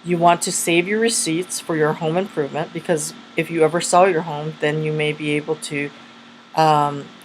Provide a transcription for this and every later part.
You want to save your receipts for your home improvement, because if you ever sell your home, then you may be able to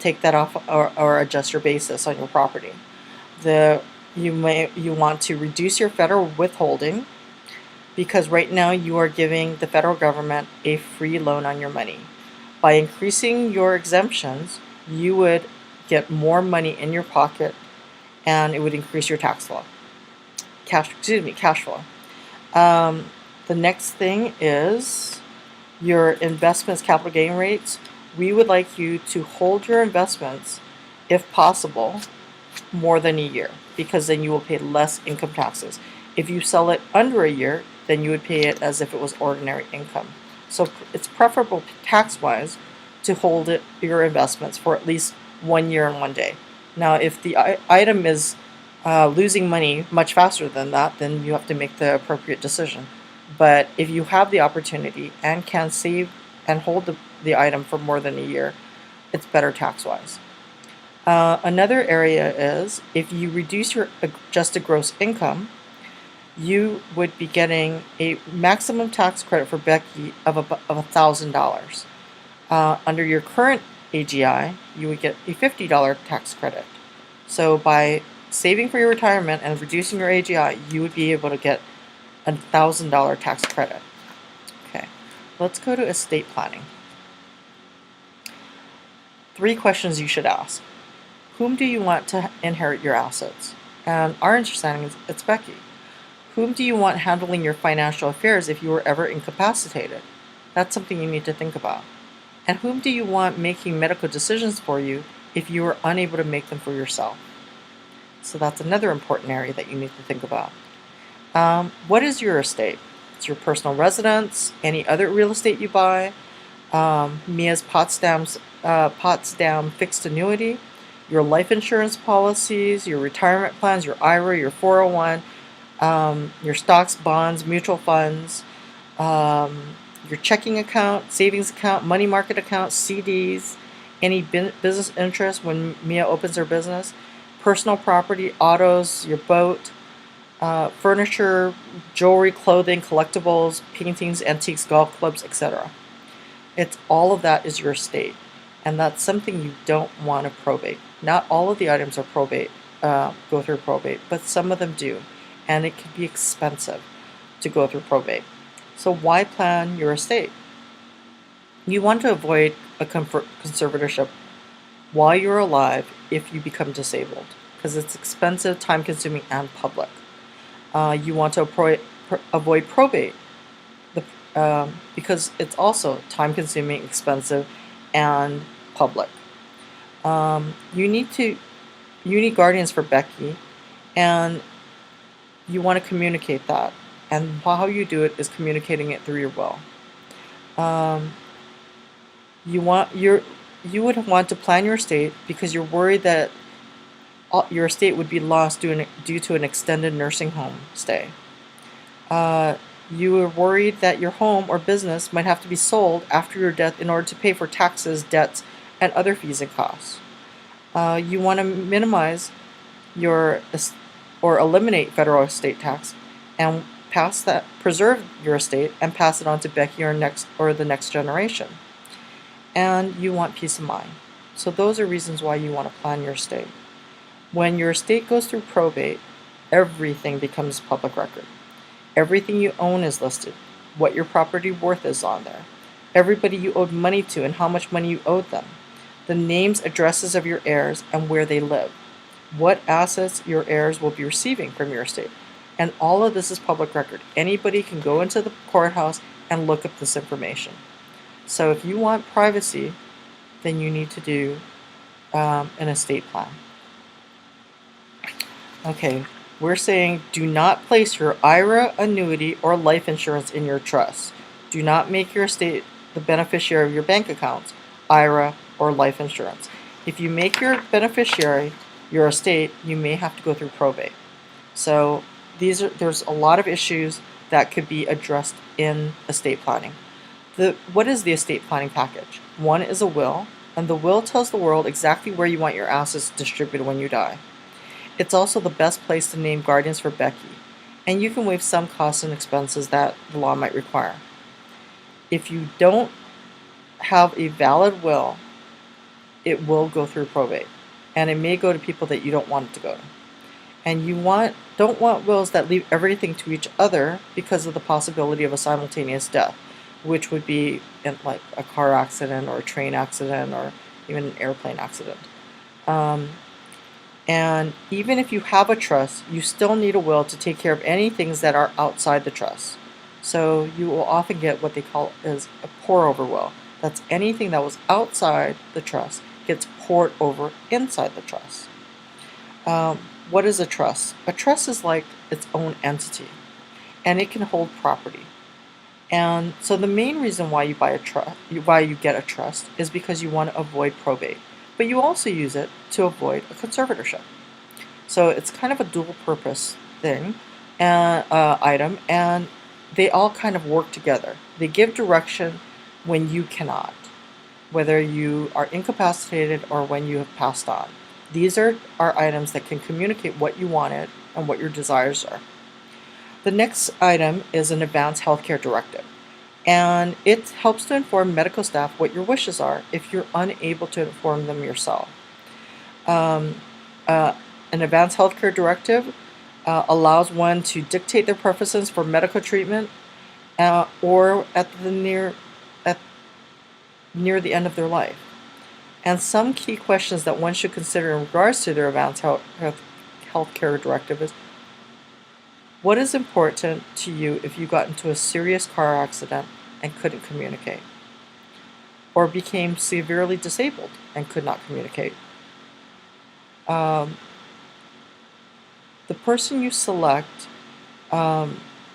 take that off, or adjust your basis on your property. You want to reduce your federal withholding, because right now you are giving the federal government a free loan on your money. By increasing your exemptions, you would get more money in your pocket, and it would increase your cash flow. The next thing is your investments capital gain rates. We would like you to hold your investments, if possible, more than a year, because then you will pay less income taxes. If you sell it under a year, then you would pay it as if it was ordinary income. So it's preferable tax-wise to hold your investments for at least 1 year and 1 day. Now, if the item is losing money much faster than that, then you have to make the appropriate decision. But if you have the opportunity and can save and hold the item for more than a year, it's better tax-wise. Another area is, if you reduce your adjusted gross income, you would be getting a maximum tax credit for Becky of $1,000. Under your current AGI, you would get a $50 tax credit. So by saving for your retirement and reducing your AGI, you would be able to get a $1,000 tax credit. Okay, let's go to estate planning. 3 questions you should ask. Whom do you want to inherit your assets? And our understanding is it's Becky. Whom do you want handling your financial affairs if you were ever incapacitated? That's something you need to think about. And whom do you want making medical decisions for you if you were unable to make them for yourself? So that's another important area that you need to think about. What is your estate? It's your personal residence, any other real estate you buy, Mia's Potsdam fixed annuity, your life insurance policies, your retirement plans, your IRA, your 401, your stocks, bonds, mutual funds, your checking account, savings account, money market account, CDs, any business interest when Mia opens her business, personal property, autos, your boat, furniture, jewelry, clothing, collectibles, paintings, antiques, golf clubs, etc. It's all of that is your estate, and that's something you don't want to probate. Not all of the items are go through probate, but some of them do, and it can be expensive to go through probate. So why plan your estate? You want to avoid a conservatorship while you're alive if you become disabled, because it's expensive, time-consuming, and public. You want to avoid probate because it's also time-consuming, expensive, and public. You need guardians for Becky, and you want to communicate that. And how you do it is communicating it through your will. You would want to plan your estate because you're worried that your estate would be lost due to an extended nursing home stay. You are worried that your home or business might have to be sold after your death in order to pay for taxes, debts, and other fees and costs. You want to minimize or eliminate federal estate tax and preserve your estate and pass it on to Becky or the next generation. And you want peace of mind. So those are reasons why you want to plan your estate. When your estate goes through probate, everything becomes public record. Everything you own is listed. What your property worth is on there. Everybody you owed money to and how much money you owed them. The names, addresses of your heirs, and where they live. What assets your heirs will be receiving from your estate. And all of this is public record. Anybody can go into the courthouse and look up this information. So if you want privacy, then you need to do an estate plan. Okay, we're saying do not place your IRA, annuity, or life insurance in your trust. Do not make your estate the beneficiary of your bank accounts, IRA, or life insurance. If you make your beneficiary your estate, you may have to go through probate. So there's a lot of issues that could be addressed in estate planning. What is the estate planning package? One is a will, and the will tells the world exactly where you want your assets distributed when you die. It's also the best place to name guardians for Becky. and you can waive some costs and expenses that the law might require. If you don't have a valid will, it will go through probate, and it may go to people that you don't want it to go to. And you don't want wills that leave everything to each other because of the possibility of a simultaneous death, which would be in like a car accident or a train accident or even an airplane accident. And even if you have a trust, you still need a will to take care of any things that are outside the trust. So you will often get what they call is a pour-over will. That's anything that was outside the trust gets poured over inside the trust. What is a trust? A trust is like its own entity, and it can hold property. And so the main reason why you get a trust is because you want to avoid probate, but you also use it to avoid a conservatorship. So it's kind of a dual purpose thing, item, and they all kind of work together. They give direction when you cannot, whether you are incapacitated or when you have passed on. These are items that can communicate what you wanted and what your desires are. The next item is an advance healthcare directive, and it helps to inform medical staff what your wishes are if you're unable to inform them yourself. An advance healthcare directive allows one to dictate their preferences for medical treatment or near the end of their life. And some key questions that one should consider in regards to their advance healthcare directive is, what is important to you if you got into a serious car accident and couldn't communicate? Or became severely disabled and could not communicate? The person you select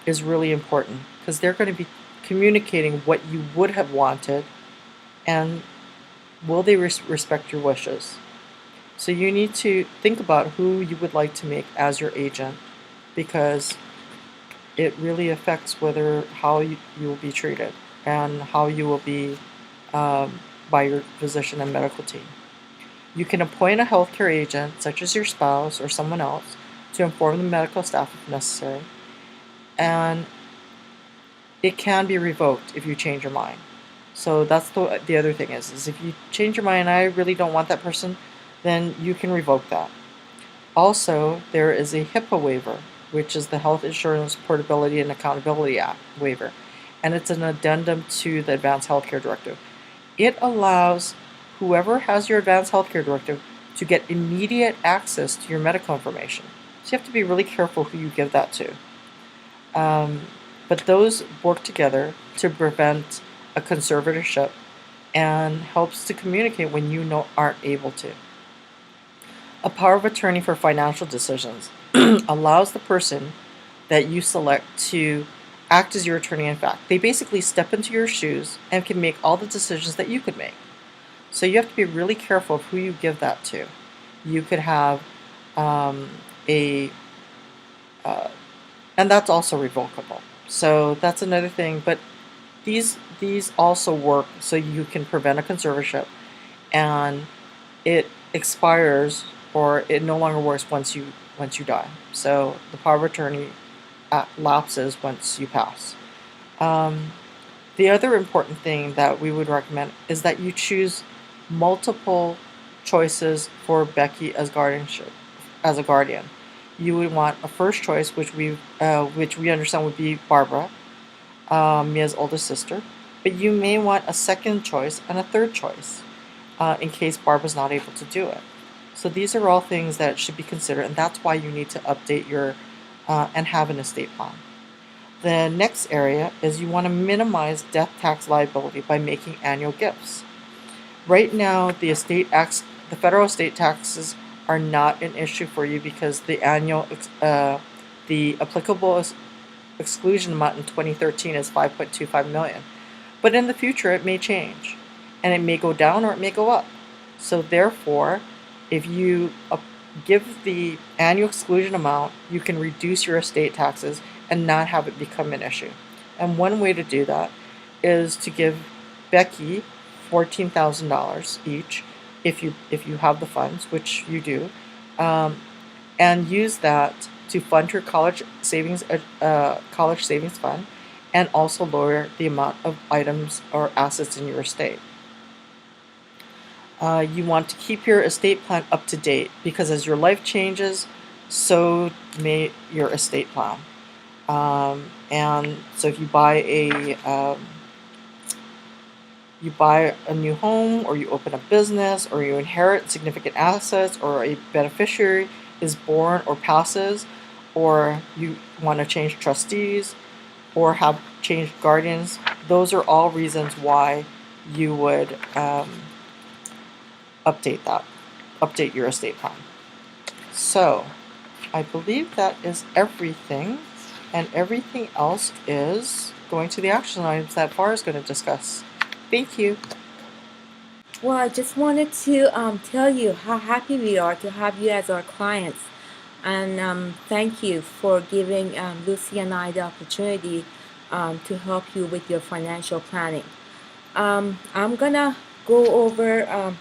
is really important because they're going to be communicating what you would have wanted, and will they respect your wishes? So you need to think about who you would like to make as your agent, because it really affects how you will be treated and how you will be by your physician and medical team. You can appoint a healthcare agent, such as your spouse or someone else, to inform the medical staff if necessary, and it can be revoked if you change your mind. So that's the other thing is if you change your mind, I really don't want that person, then you can revoke that. Also, there is a HIPAA waiver, which is the Health Insurance Portability and Accountability Act waiver, and it's an addendum to the Advanced Healthcare Directive. It allows whoever has your Advanced Healthcare Directive to get immediate access to your medical information. So you have to be really careful who you give that to. But those work together to prevent a conservatorship and helps to communicate when you aren't able to. A power of attorney for financial decisions allows the person that you select to act as your attorney in fact. They basically step into your shoes and can make all the decisions that you could make. So you have to be really careful of who you give that to. You could have and that's also revocable. So that's another thing. But these also work so you can prevent a conservatorship, and it expires or it no longer works once you die. So the power of attorney lapses once you pass. The other important thing that we would recommend is that you choose multiple choices for Becky as a guardian. You would want a first choice, which we understand would be Barbara, Mia's oldest sister, but you may want a second choice and a third choice in case Barbara's not able to do it. So these are all things that should be considered, and that's why you need to update your and have an estate plan. The next area is you want to minimize death tax liability by making annual gifts. Right now, the federal estate taxes are not an issue for you because the applicable exclusion amount in 2013 is $5.25 million. But in the future, it may change, and it may go down or it may go up. So therefore, if you give the annual exclusion amount, you can reduce your estate taxes and not have it become an issue. And one way to do that is to give Becky $14,000 each, if you have the funds, which you do, and use that to fund your college savings fund, and also lower the amount of items or assets in your estate. You want to keep your estate plan up to date because as your life changes, so may your estate plan. And so if you buy a new home, or you open a business, or you inherit significant assets, or a beneficiary is born or passes, or you want to change trustees or have changed guardians, those are all reasons why you would update your estate plan. So I believe that is everything, and everything else is going to the action items that Farah is going to discuss. Thank you. Well, I just wanted to tell you how happy we are to have you as our clients. And thank you for giving Lucy and I the opportunity to help you with your financial planning. I'm gonna go over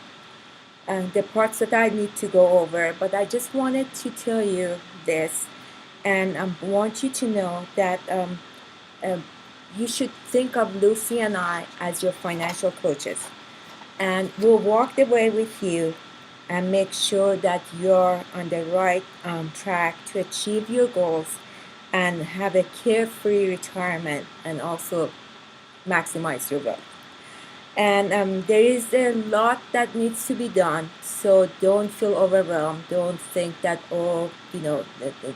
the parts that I need to go over, but I just wanted to tell you this, and want you to know that you should think of Lucy and I as your financial coaches, and we'll walk the way with you and make sure that you're on the right track to achieve your goals and have a carefree retirement and also maximize your wealth. And there is a lot that needs to be done, so don't feel overwhelmed. Don't think that, oh,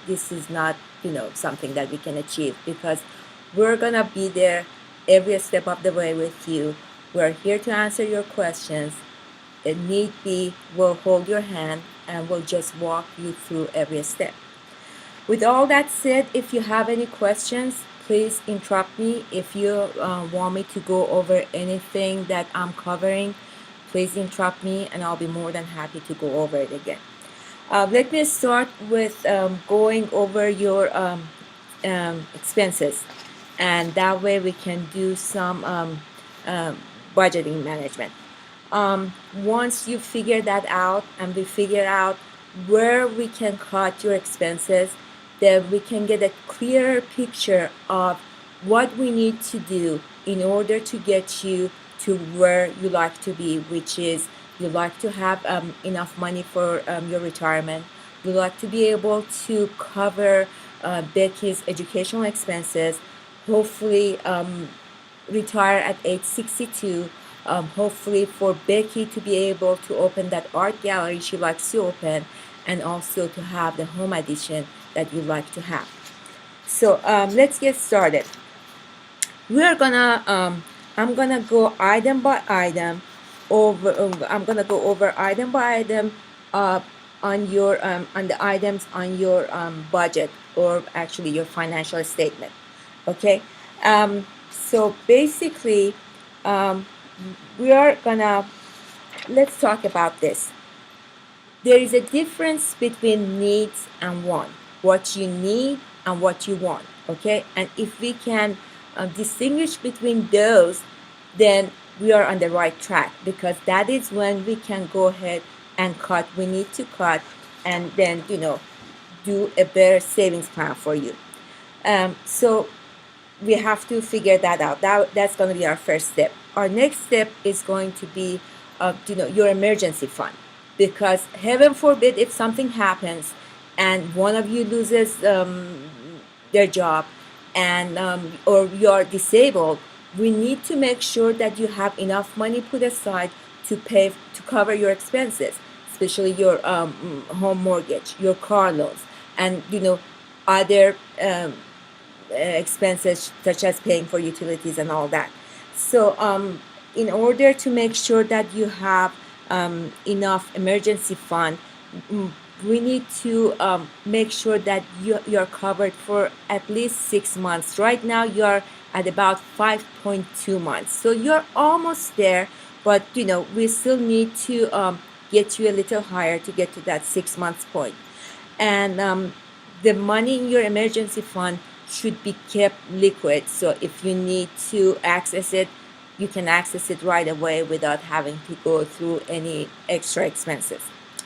this is not, something that we can achieve, because we're gonna be there every step of the way with you. We're here to answer your questions. If need be, we'll hold your hand and we'll just walk you through every step. With all that said, if you have any questions, please interrupt me. If you want me to go over anything that I'm covering, please interrupt me and I'll be more than happy to go over it again. Let me start with going over your expenses, and that way we can do some budgeting management. Once you figure that out and we figure out where we can cut your expenses, then we can get a clearer picture of what we need to do in order to get you to where you like to be, which is you like to have enough money for your retirement. You like to be able to cover Becky's educational expenses, hopefully retire at age 62. Hopefully for Becky to be able to open that art gallery she likes to open, and also to have the home addition that you like to have. So let's get started. We're gonna I'm gonna go item by item I'm gonna go over item by item on your on the items on your budget, or actually your financial statement. Okay. So basically we are gonna let's talk about this. There is a difference between needs and want. What you need and what you want. Okay, and if we can distinguish between those, then we are on the right track, because that is when we can go ahead and cut. We need to cut, and then do a better savings plan for you. So we have to figure that out. That's going to be our first step. Our next step is going to be your emergency fund, because heaven forbid if something happens and one of you loses their job, and or you're disabled, we need to make sure that you have enough money put aside to cover your expenses, especially your home mortgage, your car loans, and other expenses such as paying for utilities and all that. So in order to make sure that you have enough emergency fund, we need to make sure that you're covered for at least 6 months. Right now you're at about 5.2 months, so you're almost there, but we still need to get you a little higher to get to that 6 months point. And the money in your emergency fund should be kept liquid, so if you need to access it, you can access it right away without having to go through any extra expenses.